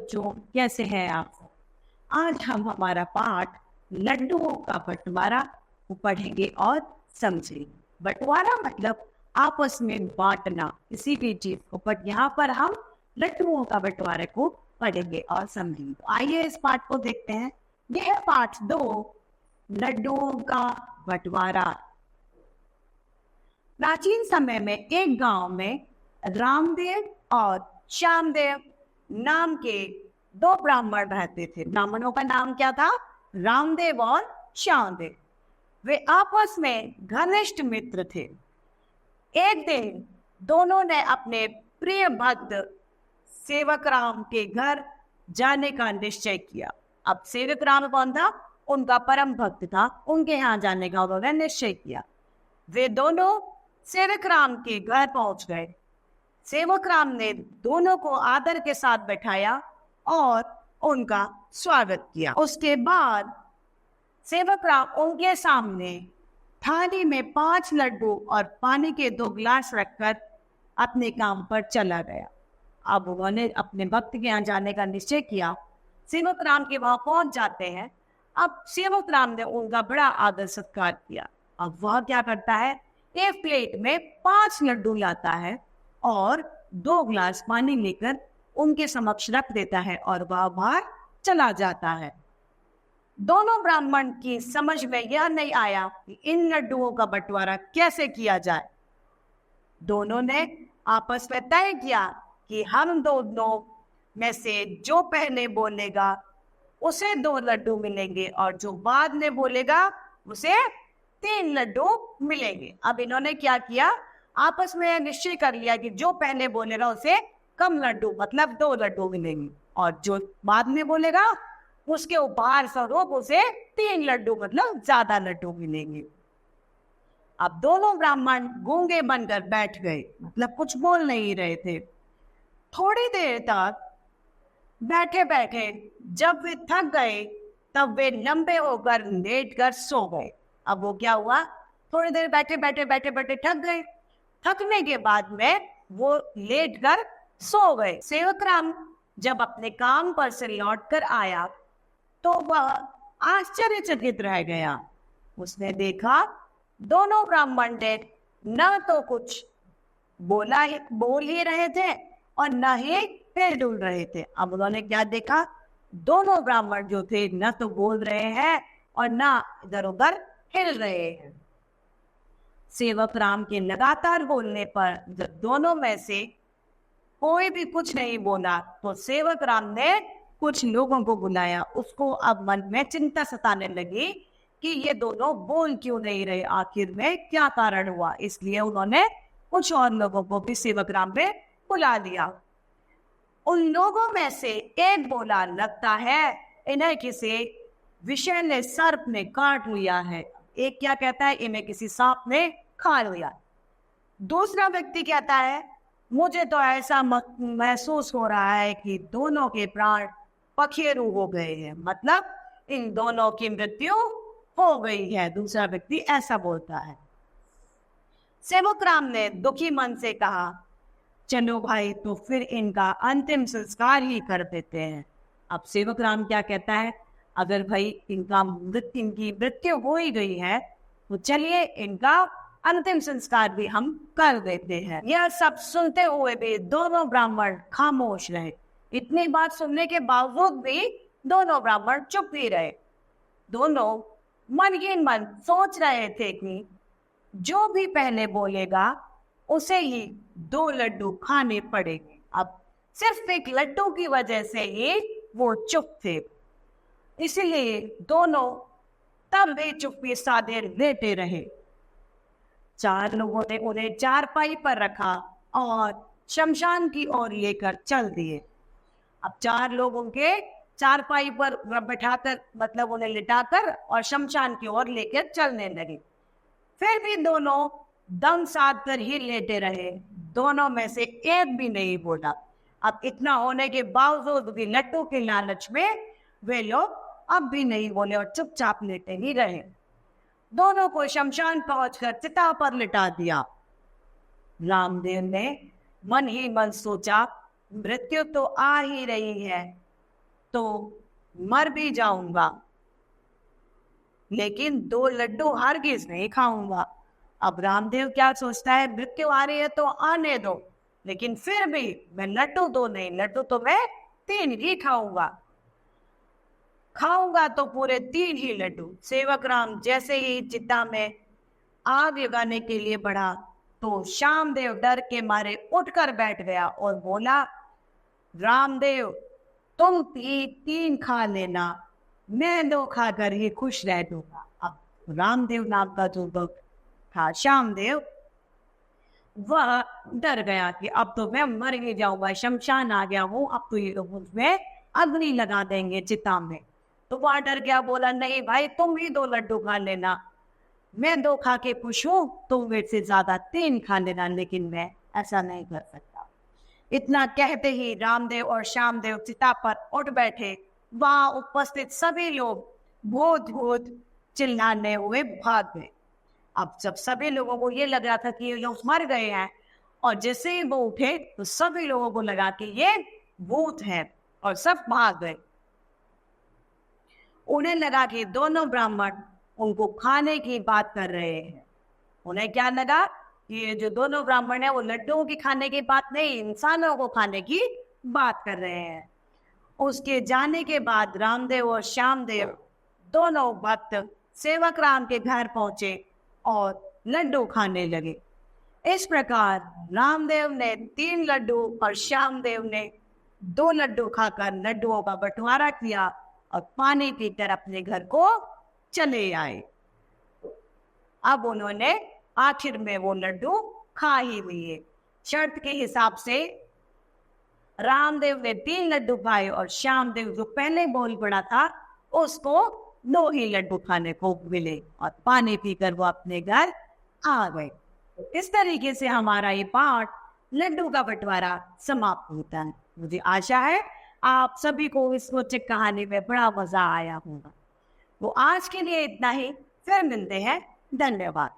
बच्चों, कैसे हैं आप? आज हम हमारा पाठ लड्डुओं का बंटवारा को पढ़ेंगे और समझेंगे। बंटवारा मतलब आपस में बांटना किसी भी चीज को, बट यहाँ पर हम लड्डुओं का बंटवारे को पढ़ेंगे और समझेंगे। तो आइए इस पाठ को देखते हैं। यह पाठ 2, लड्डुओं का बंटवारा। प्राचीन समय में एक गांव में रामदेव और श्यामदेव नाम के 2 ब्राह्मण रहते थे। ब्राह्मणों का नाम क्या था? रामदेव और श्यामदेव। वे आपस में घनिष्ठ मित्र थे। एक दिन दोनों ने अपने प्रिय भक्त सेवक राम के घर जाने का निश्चय किया। अब सेवक राम कौन था? उनका परम भक्त था। उनके यहाँ जाने का उन्होंने निश्चय किया। वे दोनों सेवक राम के घर पहुंच गए। सेवक राम ने दोनों को आदर के साथ बैठाया और उनका स्वागत किया। उसके बाद सेवक राम उनके सामने थाली में 5 लड्डू और पानी के 2 गिलास रखकर अपने काम पर चला गया। अब उन्होंने अपने भक्त के यहाँ जाने का निश्चय किया। सेवक राम के वहां पहुंच जाते हैं। अब सेवक राम ने उनका बड़ा आदर सत्कार किया। अब वह क्या करता है? एक प्लेट में 5 लड्डू लाता है और 2 गिलास पानी लेकर उनके समक्ष रख देता है और वह बाहर चला जाता है। दोनों ब्राह्मण की समझ में यह नहीं आया कि इन लड्डुओं का बंटवारा कैसे किया जाए। दोनों ने आपस में तय किया कि हम दोनों में से जो पहले बोलेगा उसे 2 लड्डू मिलेंगे और जो बाद में बोलेगा उसे 3 लड्डू मिलेंगे। अब इन्होंने क्या किया? आपस में यह निश्चय कर लिया कि जो पहले बोलेगा उसे कम लड्डू मतलब 2 लड्डू मिलेंगे और जो बाद में बोलेगा उसके उपहार स्वरूप उसे 3 लड्डू मतलब ज्यादा लड्डू मिलेंगे। अब दोनों ब्राह्मण गूंगे बनकर बैठ गए, मतलब कुछ बोल नहीं रहे थे। थोड़ी देर तक बैठे बैठे जब वे थक गए तब वे लंबे होकर लेटकर सो गए। अब वो क्या हुआ? थोड़ी देर बैठे बैठे थक गए। थकने के बाद में वो लेटकर सो गए। सेवक राम जब अपने काम पर से लौटकर आया तो वह आश्चर्यचकित रह गया। उसने देखा दोनों ब्राह्मण ने न तो कुछ बोल ही रहे थे और न ही हिल-डुल रहे थे। अब उन्होंने क्या देखा? दोनों ब्राह्मण जो थे न तो बोल रहे हैं और न इधर उधर हिल रहे हैं। सेवक राम के लगातार बोलने पर जब दोनों में से कोई भी कुछ नहीं बोला तो सेवक राम ने कुछ लोगों को बुलाया। उसको अब मन में चिंता सताने लगी कि ये दोनों बोल क्यों नहीं रहे, आखिर में क्या कारण हुआ। इसलिए उन्होंने कुछ और लोगों को भी सेवक राम ने बुला लिया। उन लोगों में से एक बोला, लगता है इन्हें किसी विषैले सर्प ने काट लिया है। एक क्या कहता है? इन्हें किसी सांप ने खा लिया। दूसरा व्यक्ति कहता है, मुझे तो ऐसा महसूस हो रहा है कि दोनों के प्राण पखेरु हो गए हैं, मतलब इन दोनों की मृत्यु हो गई है। दूसरा व्यक्ति ऐसा बोलता है। सेवक राम ने दुखी मन से कहा, चलो भाई तो फिर इनका अंतिम संस्कार ही कर देते हैं। अब सेवक राम क्या कहता है? अगर भाई इनकी मृत्यु हो ही गई है तो चलिए इनका अंतिम संस्कार भी हम कर देते हैं। यह सब सुनते हुए भी दोनों ब्राह्मण खामोश रहे। इतनी बात सुनने के बावजूद भी दोनों ब्राह्मण चुप ही रहे। दोनों मन ही मन सोच रहे थे कि जो भी पहले बोलेगा उसे ही 2 लड्डू खाने पड़ेंगे। अब सिर्फ एक लड्डू की वजह से ही वो चुप थे, इसलिए दोनों तब भी चुप्पी साधे लेटे रहे। 4 लोगों ने उन्हें चारपाई पर रखा और शमशान की ओर लेकर चल दिए। अब 4 लोग उनके चारपाई पर बैठाकर मतलब उन्हें लिटाकर और शमशान की ओर लेकर चलने लगे। फिर भी दोनों दम साध कर ही लेटे रहे। दोनों में से एक भी नहीं बोला। अब इतना होने के बावजूद भी लड्डू के लालच में वे लोग अब भी नहीं बोले और चुपचाप लेटे ही रहे। दोनों को शमशान पहुंचकर चिता पर लिटा दिया। रामदेव ने मन ही मन सोचा, मृत्यु तो आ ही रही है, तो मर भी जाऊंगा, लेकिन 2 लड्डू हरगिज नहीं खाऊंगा। अब रामदेव क्या सोचता है, मृत्यु आ रही है तो आने दो, लेकिन फिर भी मैं लड्डू तो नहीं, लड्डू तो मैं 3 ही खाऊंगा। खाऊंगा तो पूरे 3 ही लड्डू। सेवक राम जैसे ही चिता में आग लगाने के लिए बढ़ा तो श्यामदेव डर के मारे उठकर बैठ गया और बोला, रामदेव तुम 3 खा लेना, मैं 2 खाकर ही खुश रह दूंगा। अब रामदेव नाम का जो भक्त था श्यामदेव, वह डर गया कि अब तो मैं मर ही जाऊंगा, शमशान आ गया हूँ, अब तो ये लोग मुझमें अग्नि लगा देंगे चिता में। तो वह डर गया, बोला नहीं भाई तुम ही 2 लड्डू खा लेना, मैं 2 खा के खुश हूँ, तुम मेरे से ज्यादा 3 खा लेना, लेकिन मैं ऐसा नहीं कर सकता। इतना कहते ही रामदेव और श्यामदेव चिता पर उठ बैठे। वहां उपस्थित सभी लोग भूत भूत चिल्लाने हुए भाग गए। अब जब सभी लोगों को ये लग रहा था कि ये लोग मर गए हैं, और जैसे ही वो उठे तो सभी लोगों को लगा कि ये भूत है, और सब भाग गए। उन्हें लगा कि दोनों ब्राह्मण उनको खाने की बात कर रहे हैं। उन्हें क्या लगा कि ये जो दोनों ब्राह्मण है वो लड्डुओं की खाने की बात नहीं, इंसानों को खाने की बात कर रहे हैं। उसके जाने के बाद रामदेव और श्यामदेव दोनों भक्त सेवक राम के घर पहुंचे और लड्डू खाने लगे। इस प्रकार रामदेव ने 3 लड्डू और श्यामदेव ने 2 लड्डू खाकर लड्डुओं का बंटवारा किया और पानी पीकर अपने घर को चले आए। अब उन्होंने आखिर में वो लड्डू खा ही लिए। शर्त के हिसाब से रामदेव ने 3 लड्डू खाए और श्यामदेव जो पहले बोल पड़ा था उसको 2 ही लड्डू खाने को मिले, और पानी पीकर वो अपने घर आ गए। इस तरीके से हमारा ये पाठ लड्डू का बंटवारा समाप्त होता है। मुझे आशा है आप सभी को इस रोचक कहानी में बड़ा मजा आया होगा। वो आज के लिए इतना ही, फिर मिलते हैं। धन्यवाद।